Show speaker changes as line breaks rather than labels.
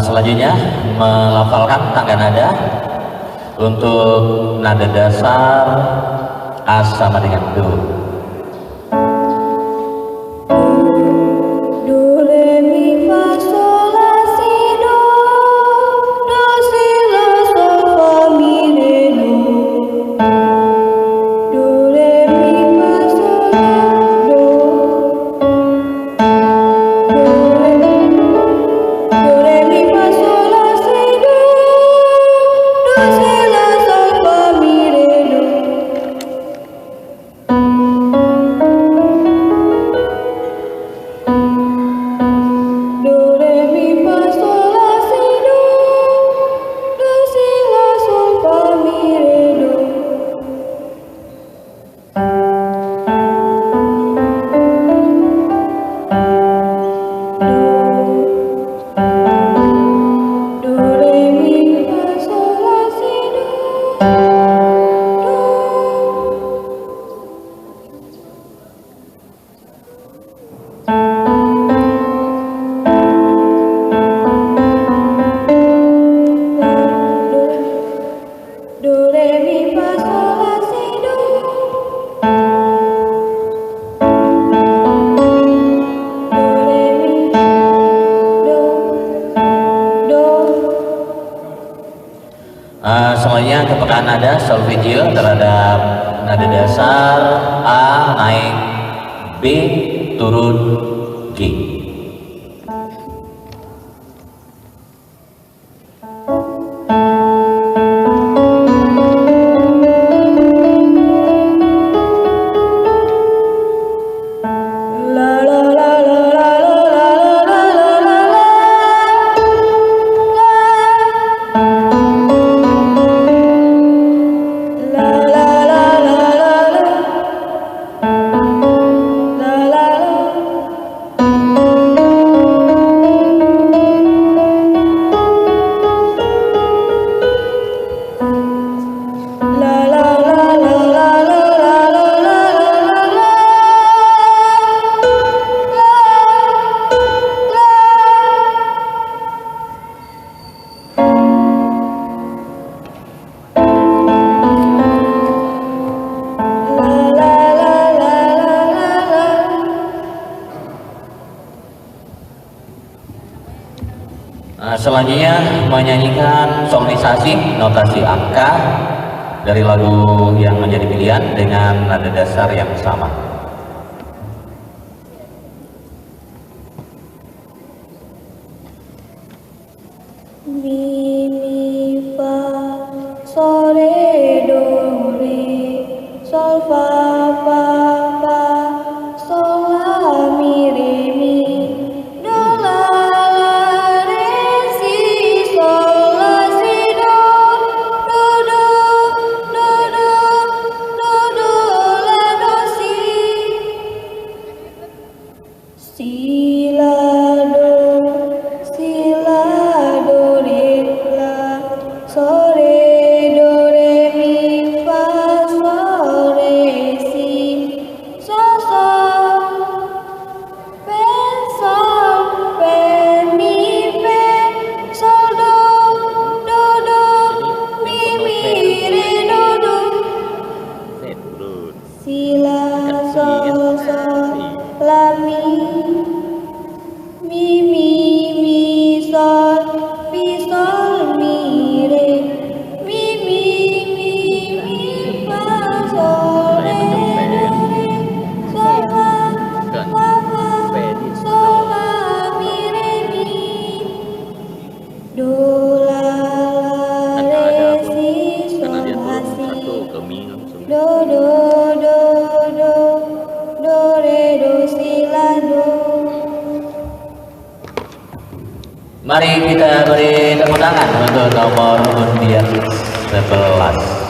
Selanjutnya melafalkan tangga nada untuk nada dasar A sama dengan Do.
Semuanya kepekaan nada solfeggio terhadap nada dasar A naik B turun G.
Selanjutnya menyanyikan solisasi notasi angka dari lagu yang menjadi pilihan dengan nada dasar yang sama.
Mi, mi, fa, sol, re, do, re, sol, fa, fa, fa, sol, la, mi, re, mi, do, Si la do re la so re do re mi fa so re si so pe mi pe sol do mi re do si la so la mi sol mi re mi fa sol re sol la mi re mi do la re si sol la si do re do si la do.
Mari kita beri tepuk tangan untuk nomor undian 11.